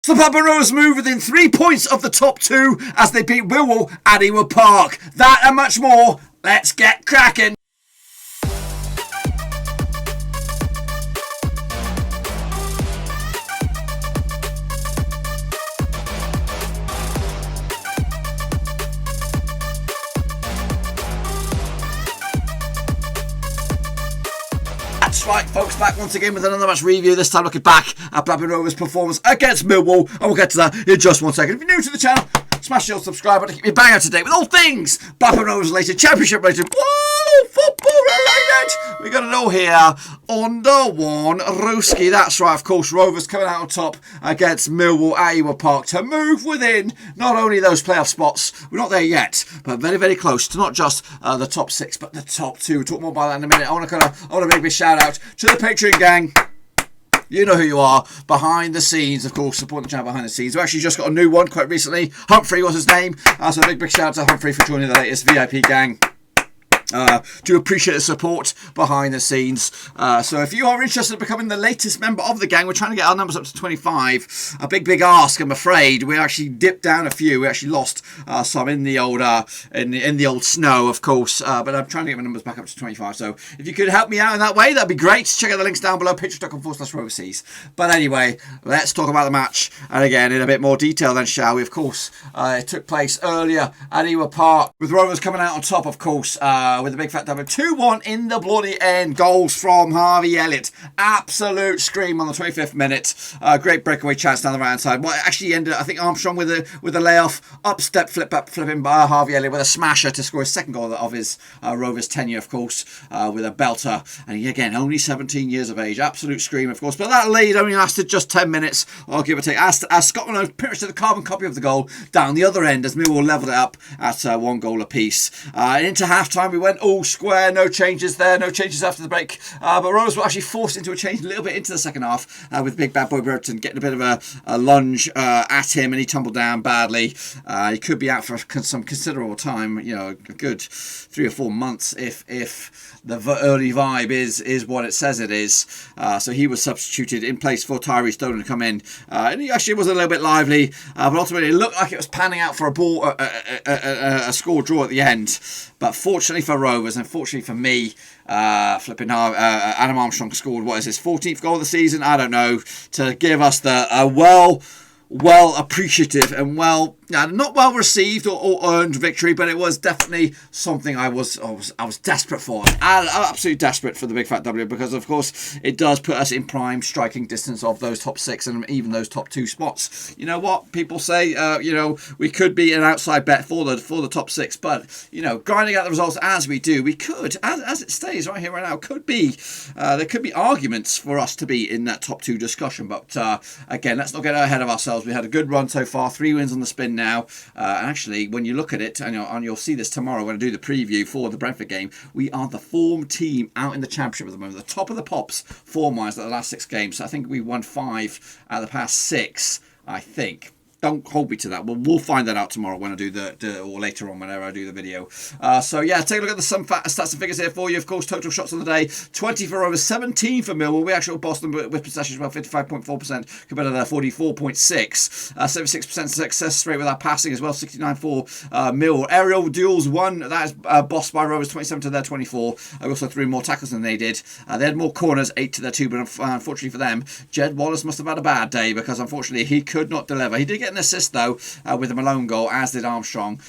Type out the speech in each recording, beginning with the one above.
So the Blackburn Rovers move within 3 points of the top two as they beat Millwall at Ewood Park. That and much more. Let's get cracking. That's right, folks, back once again with another match review, this time looking back at Blackburn Rovers' performance against Millwall, and we'll get to that in just 1 second. If you're new to the channel, smash your subscribe button to keep you bang up to date with all things Blackburn Rovers related, championship related, football related. We got it all here under one Rooski. That's right, of course, Rovers coming out on top against Millwall at Ewood Park to move within not only those playoff spots, we're not there yet, but very, very close to not just the top six, but the top two. We'll talk more about that in a minute. I want to make a big shout out to the Patreon gang. You know who you are, behind the scenes, of course, supporting the channel behind the scenes. We actually just got a new one quite recently. Humphrey was his name. So a big shout out to Humphrey for joining the latest VIP gang. Do appreciate the support behind the scenes. So if you are interested in becoming the latest member of the gang, we're trying to get our numbers up to 25. A big ask, I'm afraid. We actually dipped down a few. We actually lost some in the old in the old snow, of course. But I'm trying to get my numbers back up to 25. So if you could help me out in that way, that'd be great. Check out the links down below, patreon.com/overseas. But anyway, let's talk about the match, and again in a bit more detail then, shall we? Of course, it took place earlier at Ewood Park, with Rovers coming out on top, of course, with a big fat double. 2-1 in the bloody end. Goals from Harvey Elliott. Absolute scream on the 25th minute. Great breakaway chance down the right hand side. Well, it actually ended, I think, Armstrong with a layoff. Up-step flipping by Harvey Elliott with a smasher to score his second goal of his Rovers tenure, of course, with a belter. And he, again, only 17 years of age. Absolute scream, of course. But that lead only lasted just 10 minutes, or give or take. As Scotland pretty much did a carbon copy of the goal down the other end as Millwall levelled it up at 1 goal apiece. Into half-time, we went all square, no changes there, no changes after the break, but Rovers were actually forced into a change a little bit into the second half, with big bad boy Brereton getting a bit of a lunge at him, and he tumbled down badly. He could be out for some considerable time, you know, a good 3 or 4 months if the early vibe is what it says it is. So he was substituted in place for Tyree Stone to come in, and he actually was a little bit lively, but ultimately it looked like it was panning out for a score draw at the end. But fortunately for Rovers, and fortunately for me, Adam Armstrong scored, what is his 14th goal of the season? I don't know, to give us the well appreciative and not well received or earned victory, but it was definitely something I was desperate for. I'm absolutely desperate for the big fat W, because of course it does put us in prime striking distance of those top six and even those top two spots. You know what people say, you know, we could be an outside bet for the top six, but you know, grinding out the results as we do, we could, as it stays right here right now, could be there could be arguments for us to be in that top two discussion. But again, let's not get ahead of ourselves. We had a good run so far, 3 wins on the spin now, and actually when you look at it, and you'll see this tomorrow when I do the preview for the Brentford game, we are the form team out in the championship at the moment, the top of the pops form-wise at the last 6 games. So I think we won 5 out of the past 6, I think. Don't hold me to that. We'll find that out tomorrow when I do or later on whenever I do the video. So yeah, take a look at some stats and figures here for you. Of course, total shots on the day: 20 for Rovers, 17 for Millwall. We actually bossed them with possession as well, 55.4% compared to their 44.6. 76% success rate with our passing as well, 69 for Millwall. Aerial duels 1. That is bossed by Rovers, 27 to their 24. I also threw more tackles than they did. They had more corners, 8 to their 2. But unfortunately for them, Jed Wallace must have had a bad day, because unfortunately he could not deliver. He did get an assist though, with a Malone goal, as did Armstrong,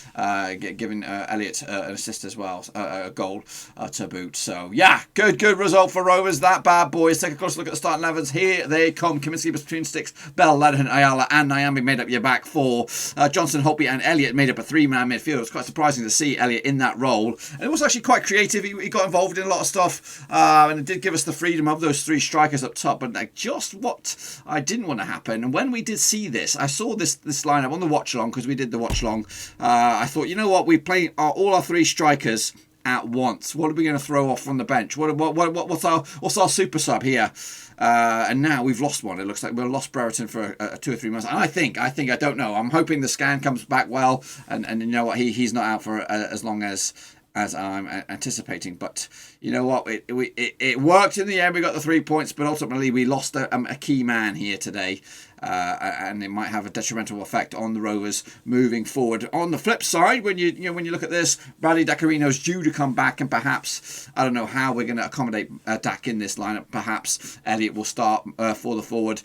giving Elliott an assist as well, a goal to boot. So yeah, good result for Rovers. That bad boys. Take a closer look at the starting 11s. Here they come. Kaminsky between sticks. Bell, Lenihan, Ayala and Nyambi made up your back 4. Johnson, Holtby and Elliott made up a 3-man midfield. It was quite surprising to see Elliott in that role, and it was actually quite creative. He got involved in a lot of stuff, and it did give us the freedom of those 3 strikers up top. But like, just what I didn't want to happen, and when we did see this, I saw this lineup on the watch along, because we did the watch along. I thought, you know what, we play all our 3 strikers at once. What are we going to throw off from the bench? What's our super sub here? And now we've lost one. It looks like we've lost Brereton for 2 or 3 months. And I don't know. I'm hoping the scan comes back well, and you know what, he's not out for as long as I'm anticipating. But you know what, it worked in the end. We got the 3 points, but ultimately we lost a key man here today. and it might have a detrimental effect on the Rovers moving forward. On the flip side, when you look at this, Bradley Dacarino's due to come back, and perhaps, I don't know how we're going to accommodate Dak in this lineup. Perhaps Elliott will start for the forward.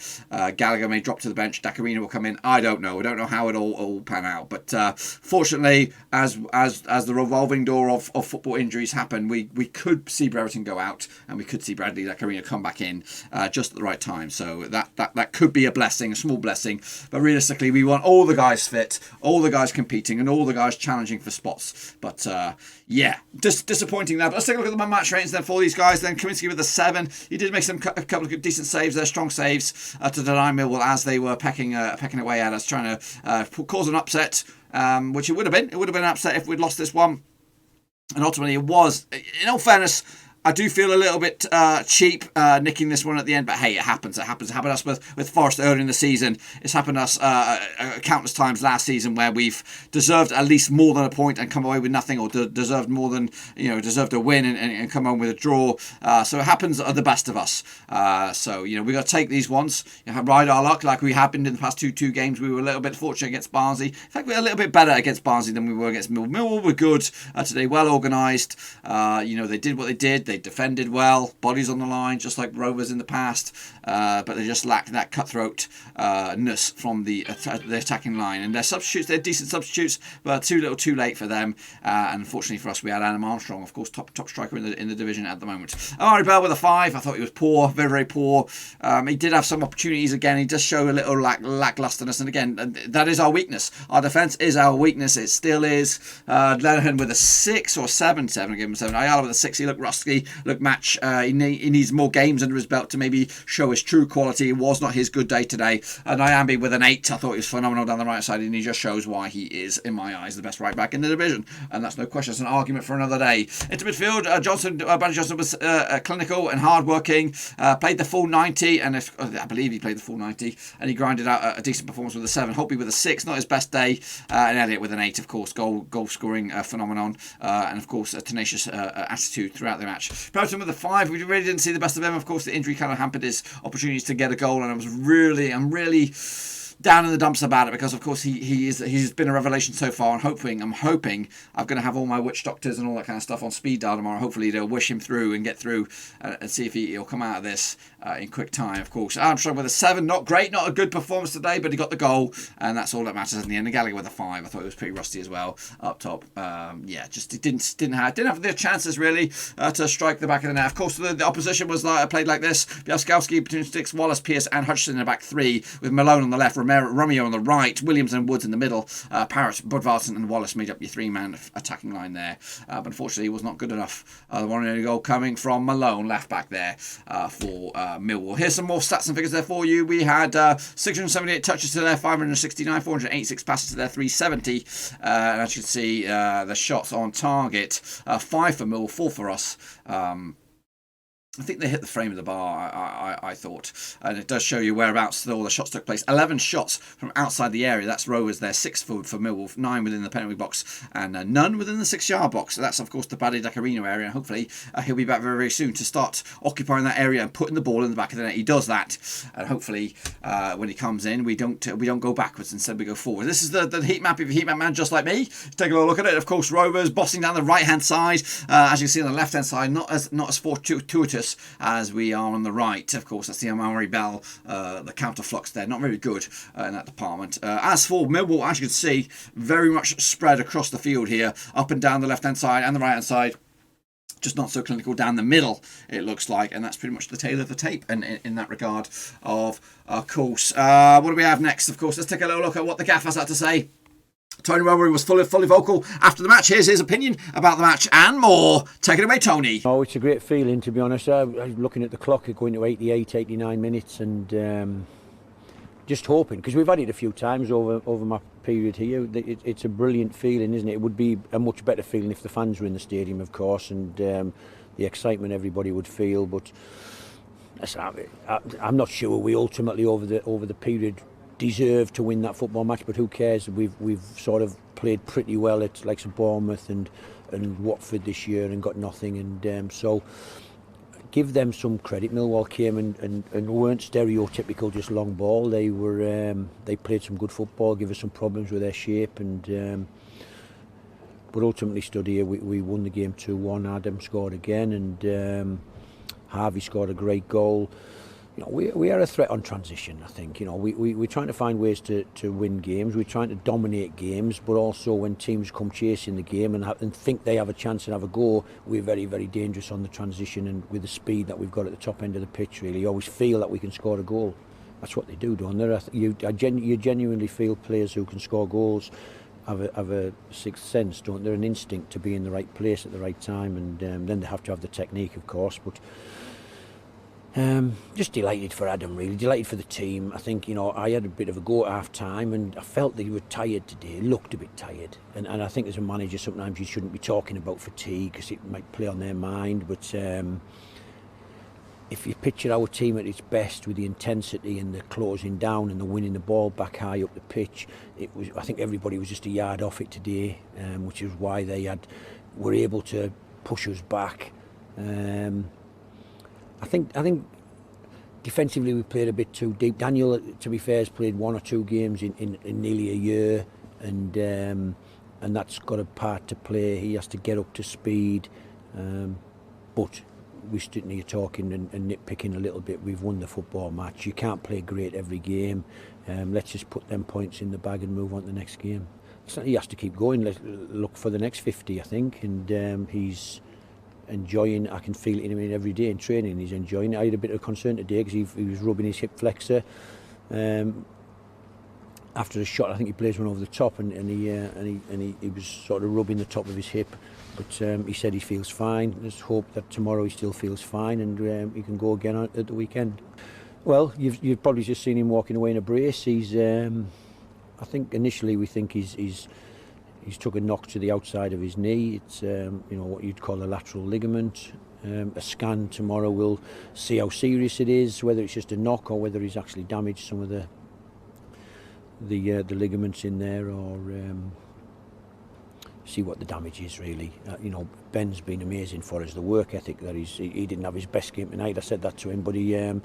Gallagher may drop to the bench. Dacarino will come in. I don't know. I don't know how it all pan out. But fortunately, as the revolving door of football injuries happen, we could see Brereton go out, and we could see Bradley Dacarino come back in just at the right time. So that could be a blessing, a small blessing. But realistically, we want all the guys fit, all the guys competing, and all the guys challenging for spots. But yeah, disappointing there. But let's take a look at the match ratings then for these guys. Then Kaminsky with a 7. He did make a couple of good, decent saves there, strong saves to deny Millwall as they were pecking away at us, trying to cause an upset, which it would have been. It would have been an upset if we'd lost this one. And ultimately it was. In all fairness, I do feel a little bit cheap nicking this one at the end, but hey, it happens. It happened to us with Forest early in the season. It's happened to us countless times last season where we've deserved at least more than a point and come away with nothing, or deserved more than, deserved a win and come home with a draw. So it happens at the best of us. So we got to take these ones, ride our luck like we have been in the past two games. We were a little bit fortunate against Barnsley. In fact, we were a little bit better against Barnsley than we were against Millwall. Millwall were good today, well organised. They did what they did. They defended well, bodies on the line, just like Rovers in the past, but they just lacked that cutthroat-ness from the attacking line. And their substitutes, they're decent substitutes, but too little, too late for them. And unfortunately for us, we had Adam Armstrong, of course, top striker in the division at the moment. Amari Bell with a 5. I thought he was poor, very, very poor. He did have some opportunities again. He does show a little lacklusterness, and again, that is our weakness. Our defence is our weakness. It still is. Lenihan with a 6 or 7. I gave him 7. Ayala with a 6. He looked rusty. Look, match. He needs more games under his belt to maybe show his true quality. It was not his good day today. Nyambi with an 8. I thought he was phenomenal down the right side, and he just shows why he is, in my eyes, the best right back in the division. And that's no question. It's an argument for another day. Into midfield, Bradley Johnson was clinical and hard-working. Played the full 90, and I believe he played the full 90, and he grinded out a decent performance with a 7. Holtby with a 6, not his best day, and Elliott with an 8, of course, goal scoring phenomenon, and of course a tenacious attitude throughout the match. Brereton with a 5. We really didn't see the best of him. Of course, the injury kind of hampered his opportunities to get a goal, and I'm really down in the dumps about it, because of course he's been a revelation so far, and I'm hoping I'm going to have all my witch doctors and all that kind of stuff on speed dial tomorrow. Hopefully they'll wish him through and get through and see if he'll come out of this in quick time. Of course, Armstrong with a 7, not great, not a good performance today, but he got the goal, and that's all that matters in the end. And Gallagher with a 5. I thought he was pretty rusty as well up top. Just didn't have the chances really to strike the back of the net. Of course, the opposition was played like this: Bielskowski between sticks, Wallace, Pearce, and Hutchinson in the back 3, with Malone on the left, Romeo on the right, Williams and Woods in the middle. Parrott, Budvarson and Wallace made up your 3-man attacking line there. But unfortunately, it was not good enough. The 1-0 goal coming from Malone, left back there for Millwall. Here's some more stats and figures there for you. We had 678 touches to their 569, 486 passes to their 370. And as you can see, the shots on target, 5 for Millwall, 4 for us. I think they hit the frame of the bar, I thought. And it does show you whereabouts all the shots took place. 11 shots from outside the area. That's Rovers there. 6 for Millwall. 9 within the penalty box. And none within the 6-yard box. So that's, of course, the Bradley Dacarino area. And hopefully he'll be back very, very soon to start occupying that area and putting the ball in the back of the net. He does that. And hopefully, when he comes in, we don't go backwards. Instead, we go forward. This is the heat map. If you're a heat map man just like me, take a look at it. Of course, Rovers bossing down the right-hand side. As you see on the left-hand side, not as fortuitous as we are on the right. Of course, that's the Amari Bell, the counterflux there. Not very good in that department. As for Millwall, as you can see, very much spread across the field here, up and down the left-hand side and the right-hand side. Just not so clinical down the middle, it looks like, and that's pretty much the tail of the tape in that regard. Of course, what do we have next? Of course, let's take a little look at what the gaffa's had to say. Tony Wellery was fully vocal after the match. Here's his opinion about the match and more. Take it away, Tony. Oh, it's a great feeling, to be honest. I was looking at the clock, going to 88, 89 minutes, and just hoping, because we've had it a few times over my period here. It's a brilliant feeling, isn't it? It would be a much better feeling if the fans were in the stadium, of course, and the excitement everybody would feel. But I'm not sure we ultimately over the period deserve to win that football match, but who cares? We've sort of played pretty well at like Bournemouth and Watford this year and got nothing, and so give them some credit. Millwall came and weren't stereotypical just long ball. They were they played some good football, give us some problems with their shape, and but ultimately stood here. We won the game 2-1. Adam scored again, and Harvey scored a great goal. You know, we are a threat on transition, I think. You know, we're trying to find ways to win games. We're trying to dominate games, but also when teams come chasing the game and think they have a chance and have a go, we're very, very dangerous on the transition, and with the speed that we've got at the top end of the pitch, really, you always feel that we can score a goal. That's what they do, don't they? You genuinely feel players who can score goals have a sixth sense, don't they? An instinct to be in the right place at the right time, and then they have to have the technique, of course, but just delighted for Adam, really delighted for the team. I think, you know, I had a bit of a go at half time, and I felt that he was tired today, looked a bit tired, and I think as a manager sometimes you shouldn't be talking about fatigue because it might play on their mind, but if you picture our team at its best with the intensity and the closing down and the winning the ball back high up the pitch, I think everybody was just a yard off it today, which is why they were able to push us back. I think defensively we played a bit too deep. Daniel, to be fair, has played 1 or 2 games in nearly a year, and that's got a part to play. He has to get up to speed, but we're sitting here talking and nitpicking a little bit. We've won the football match. You can't play great every game. Let's just put them points in the bag and move on to the next game. So he has to keep going. Let's look for the next 50, I think, and he's enjoying. I can feel it in him every day in training. He's enjoying it. I had a bit of concern today because he was rubbing his hip flexor after the shot. I think he plays one over the top, and he was sort of rubbing the top of his hip. But he said he feels fine. Let's hope that tomorrow he still feels fine, and he can go again at the weekend. Well, you've probably just seen him walking away in a brace. He's I think initially we think he's took a knock to the outside of his knee. It's you know, what you'd call a lateral ligament. A scan tomorrow will see how serious it is, whether it's just a knock or whether he's actually damaged some of the ligaments in there, or see what the damage is really. You know, Ben's been amazing for us. The work ethic that he didn't have his best game tonight. I said that to him, but he's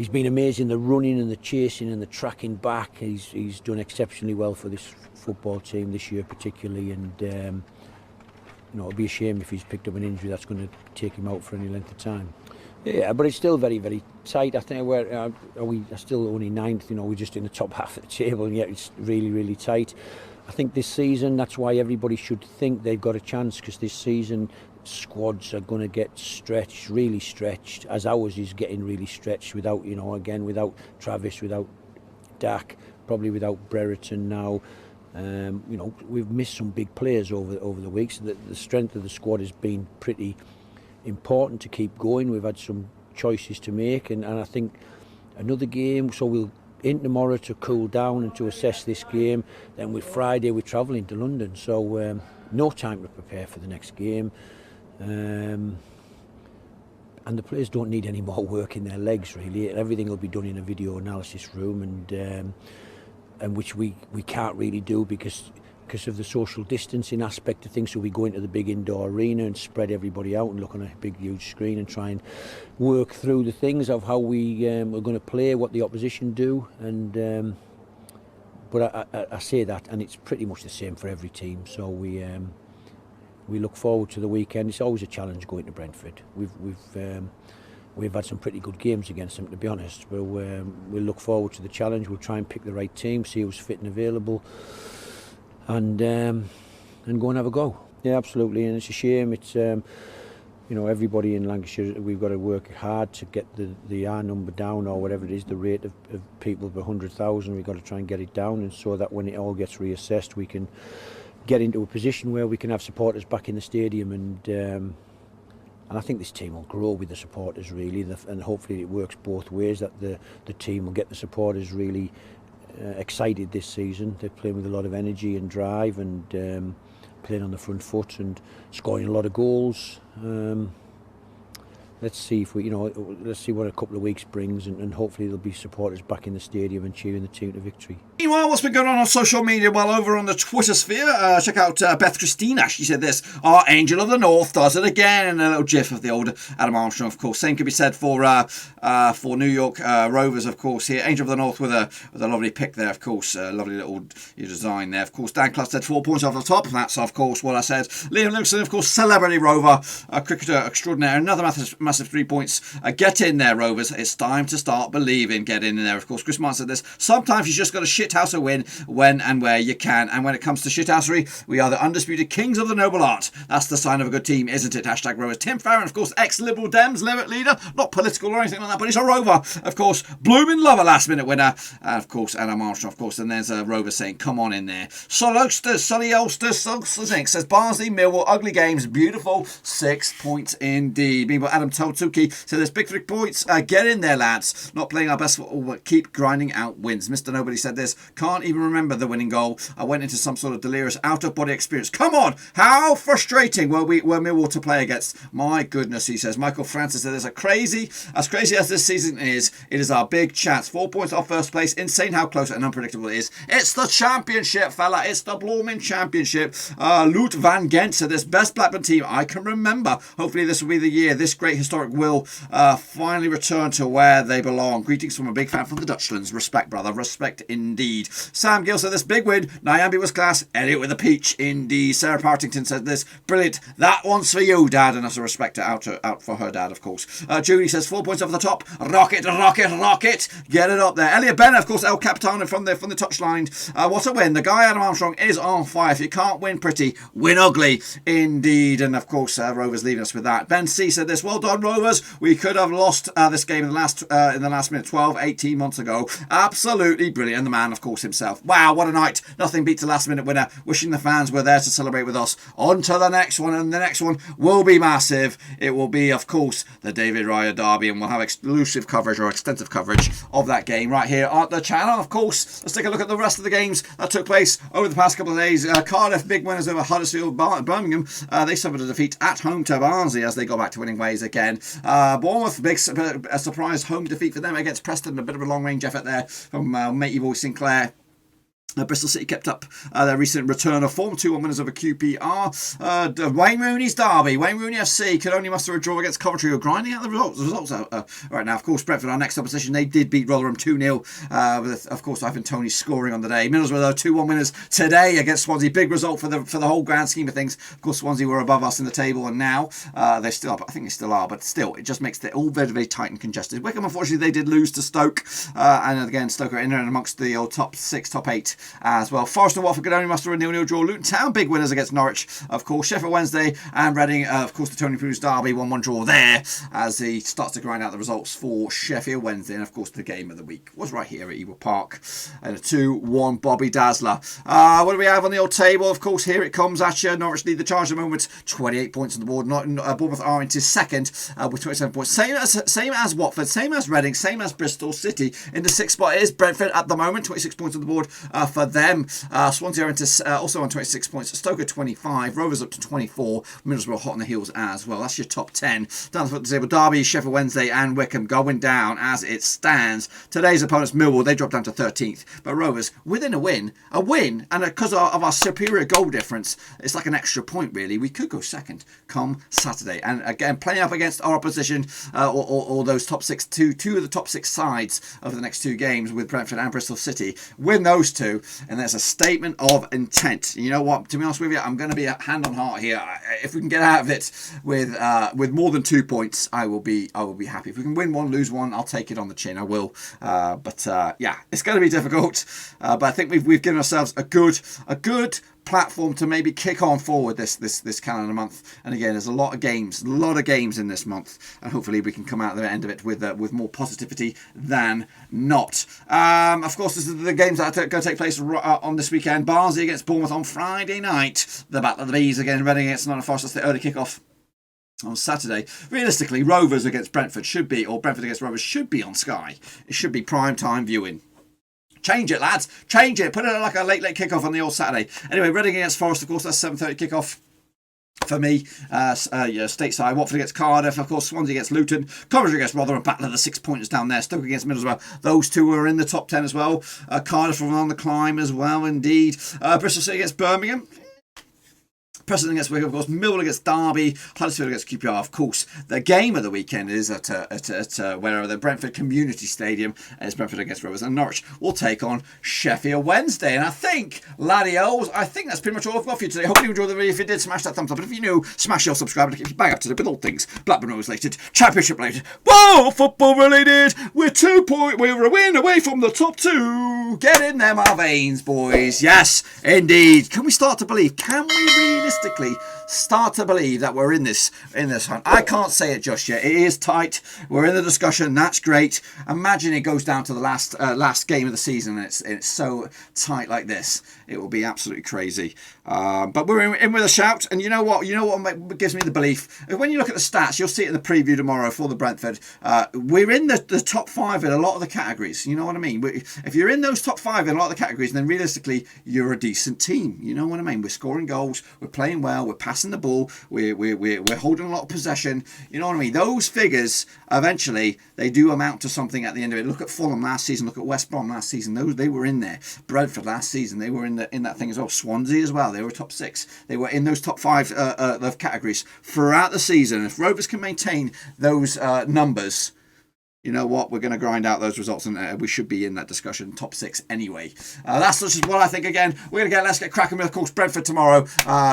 been amazing. The running and the chasing and the tracking back. He's done exceptionally well for this football team this year, particularly. And you know, it'd be a shame if he's picked up an injury that's going to take him out for any length of time. Yeah, but it's still very, very tight. I think we're still only 9th. You know, we're just in the top half of the table, and yet it's really, really tight. I think this season, that's why everybody should think they've got a chance, because this season squads are going to get stretched, really stretched, as ours is getting really stretched without, you know, again, without Travis, without Dak, probably without Brereton now. You know, we've missed some big players over the weeks. The strength of the squad has been pretty important to keep going. We've had some choices to make, and I think another game, so we'll in tomorrow to cool down and to assess this game. Then with Friday we're travelling to London, so no time to prepare for the next game. And the players don't need any more work in their legs really. Everything will be done in a video analysis room, and which we can't really do because of the social distancing aspect of things. So we go into the big indoor arena and spread everybody out and look on a big huge screen and try and work through the things of how we're going to play, what the opposition do, and but I say that, and it's pretty much the same for every team. So we look forward to the weekend. It's always a challenge going to Brentford. We've had some pretty good games against them, to be honest. But we'll look forward to the challenge. We'll try and pick the right team, see who's fit and available, and go and have a go. Yeah, absolutely. And it's a shame. It's you know, everybody in Lancashire, we've got to work hard to get the R number down, or whatever it is, the rate of people per 100,000. We've got to try and get it down, and so that when it all gets reassessed, we can get into a position where we can have supporters back in the stadium, and I think this team will grow with the supporters really, and hopefully it works both ways, that the team will get the supporters really excited this season. They're playing with a lot of energy and drive, and playing on the front foot and scoring a lot of goals. let's see if we, let's see what a couple of weeks brings, and hopefully there'll be supporters back in the stadium and cheering the team to victory. Meanwhile, what's been going on social media? Well, over on the Twitter sphere, check out Beth Christina. She said this: "Our Angel of the North does it again," and a little gif of the old Adam Armstrong, of course. Same could be said for New York Rovers, of course. Here, Angel of the North with a lovely pick there, of course. Lovely little design there, of course. Dan Cluss said 4 points off the top. That's, of course, what I said. Liam Lukeson, of course, celebrity Rover, cricketer extraordinaire. Another massive 3 points. Get in there, Rovers. It's time to start believing. Get in there, of course. Chris Martin said this: "Sometimes you just got to shithouse a win when and where you can. And when it comes to shithousery, we are the undisputed kings of the noble art. That's the sign of a good team, isn't it?" Hashtag Rovers. Tim Farron, of course, ex-Liberal Dems leader. Not political or anything like that, but he's a Rover. Of course, blooming lover, last minute winner. And of course, Adam Armstrong, of course. And there's a Rover saying, "Come on in there." Sully Ulster says, "Barnsley, Millwall, ugly games, beautiful 6 points indeed." Meanwhile, Adam Totsuki said, "There's big 3 points. Get in there, lads. Not playing our best football, but keep grinding out wins." Mr. Nobody said this: "Can't even remember the winning goal. I went into some sort of delirious out-of-body experience. Come on, how frustrating were Millwall to play against? My goodness," he says. Michael Francis said, "There's as crazy as this season is, it is our big chance. 4 points off first place. Insane how close and unpredictable it is. It's the championship, fella. It's the blooming championship." Loot Van Gent said, "This best Blackburn team I can remember. Hopefully this will be the year this great historic will finally return to where they belong. Greetings from a big fan from the Dutchlands. Respect, brother. Respect indeed." Sam Gill said, "This big win. Nyambi was class. Elliott with a peach indeed." Sarah Partington said this: "Brilliant. That one's for you, Dad." And that's a respect out for her dad, of course. Judy says 4 points off the top. Rocket. Get it up there. Elliot Bennett, of course, El Capitano from the touchline. What a win. The guy Adam Armstrong is on fire. If you can't win pretty, win ugly indeed. And of course, Rovers leaving us with that. Ben C said this: "Well done, Rovers. We could have lost this game in the last minute 18 months ago. Absolutely brilliant." And the man, of course, himself. Wow, what a night. Nothing beats a last minute winner. Wishing the fans were there to celebrate with us. On to the next one, and the next one will be massive. It will be, of course, the David Raya derby, and we'll have exclusive coverage or extensive coverage of that game right here on the channel. Of course, let's take a look at the rest of the games that took place over the past couple of days. Cardiff, big winners over Huddersfield. Birmingham, they suffered a defeat at home to Barnsley as they go back to winning ways again. Bournemouth, a surprise home defeat for them against Preston. A bit of a long-range effort there from matey boy Sinclair. Bristol City kept up their recent return of form, 2-1 winners over QPR. Wayne Rooney's derby. Wayne Rooney FC could only muster a draw against Coventry, who are grinding out the results right now. Of course, Brentford, our next opposition, they did beat Rotherham 2-0, with, of course, Ivan Toney scoring on the day. Middlesbrough, though, 2-1 winners today against Swansea. Big result for the whole grand scheme of things. Of course, Swansea were above us in the table, and now they're still up. I think they still are, but still, it just makes it all very, very tight and congested. Wickham, unfortunately, they did lose to Stoke, and again, Stoke are in and amongst the old top 6, top 8 as well. Forest and Watford could only muster a 0-0 draw. Luton Town, big winners against Norwich, of course. Sheffield Wednesday and Reading, of course, the Tony Cruz derby, 1-1 draw there as he starts to grind out the results for Sheffield Wednesday. And of course, the game of the week was right here at Ewood Park, and a 2-1 Bobby Dazzler. What do we have on the old table? Of course, here it comes at you. Norwich lead the charge at the moment, 28 points on the board. Bournemouth are into second with 27 points. Same as Watford, same as Reading, same as Bristol City. In the 6th spot is Brentford at the moment, 26 points on the board for them. Swansea are also on 26 points. Stoke at 25. Rovers up to 24. Middlesbrough hot on the heels as well. That's your top 10. Down the table, Derby, Sheffield Wednesday and Wickham going down as it stands. Today's opponents, Millwall, they dropped down to 13th. But Rovers, within a win, and because of our superior goal difference, it's like an extra point really. We could go second come Saturday. And again, playing up against our opposition, or those top 6, two of the top 6 sides over the next 2 games with Brentford and Bristol City. Win those 2, and there's a statement of intent. You know what? To be honest with you, I'm going to be a hand on heart here. If we can get out of it with more than 2 points, I will be happy. If we can win 1, lose 1, I'll take it on the chin. I will. Yeah, it's going to be difficult. But I think we've given ourselves a good platform to maybe kick on forward this calendar month. And again, there's a lot of games in this month, and hopefully we can come out the end of it with more positivity than not. Of course, this is the games that are going to take place on this weekend. Barnsley against Bournemouth on Friday night. The Battle of the Bees again. Reading against Nottingham Forest. That's the early kick-off on Saturday. Realistically, Rovers against Brentford or Brentford against Rovers should be on Sky. It should be prime time viewing. Change it, lads. Change it. Put it like a late kick-off on the old Saturday. Anyway, Reading against Forest, of course, that's 7:30 kick-off. for me, stateside. Watford against Cardiff, of course, Swansea against Luton, Coventry against Rotherham, battle of the 6 pointers down there, Stoke against Middlesbrough. Those two are in the top 10 as well. Cardiff are on the climb as well, indeed. Bristol City against Birmingham. Preston against Wigan, of course. Millwall against Derby. Huddersfield against QPR, of course. The game of the weekend is at where the Brentford Community Stadium as Brentford against Rovers, and Norwich will take on Sheffield Wednesday. And I think, laddie-os, I think that's pretty much all I've got for you today. Hope you enjoyed the video. If you did, smash that thumbs up. And if you're new, smash your subscribe to keep you bang up to date with all things Blackburn Rovers related, Championship related, whoa, football related. We're we're a win away from the top 2. Get in them, our veins, boys. Yes, indeed. Can we start to believe? Can we realistically start to believe that we're in this hunt? I can't say it just yet. It is tight. We're in the discussion. That's great. Imagine it goes down to the last game of the season and it's so tight like this. It will be absolutely crazy. But we're in with a shout. And you know what gives me the belief? When you look at the stats, you'll see it in the preview tomorrow for the Brentford. We're in the top 5 in a lot of the categories. You know what I mean? If you're in those top 5 in a lot of the categories, then realistically you're a decent team. You know what I mean? We're scoring goals. We're playing well. We're passing the ball. We're holding a lot of possession. You know what I mean? Those figures eventually they do amount to something at the end of it. Look at Fulham last season. Look at West Brom last season. They were in there. Brentford last season, they were in that thing as well. Swansea as well. They were top 6. They were in those top 5 of categories throughout the season. If Rovers can maintain those numbers, you know what? We're going to grind out those results, and we should be in that discussion, top 6 anyway. That's just what I think. Again, let's get cracking with, of course, Brentford tomorrow.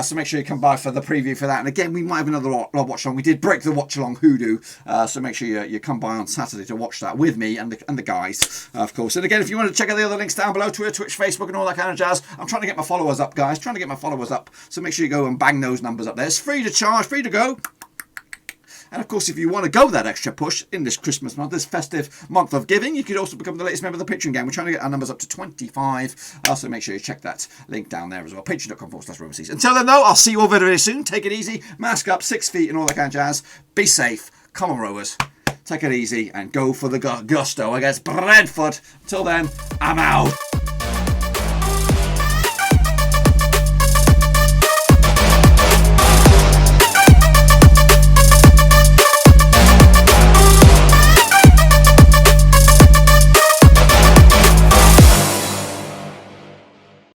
So make sure you come by for the preview for that. And again, we might have another watch along. We did break the watch along hoodoo, so make sure you come by on Saturday to watch that with me and the guys, of course. And again, if you want to check out the other links down below, Twitter, Twitch, Facebook, and all that kind of jazz. I'm trying to get my followers up, guys. Trying to get my followers up. So make sure you go and bang those numbers up there. It's free to charge, free to go. And of course, if you want to go that extra push in this Christmas month, this festive month of giving, you could also become the latest member of the Patreon gang. We're trying to get our numbers up to 25. Also, make sure you check that link down there as well. Patreon.com/Roverseas. Until then, though, I'll see you all very, very soon. Take it easy. Mask up, 6 feet, and all that kind of jazz. Be safe. Come on, Rovers. Take it easy and go for the gusto against Brentford. Until then, I'm out.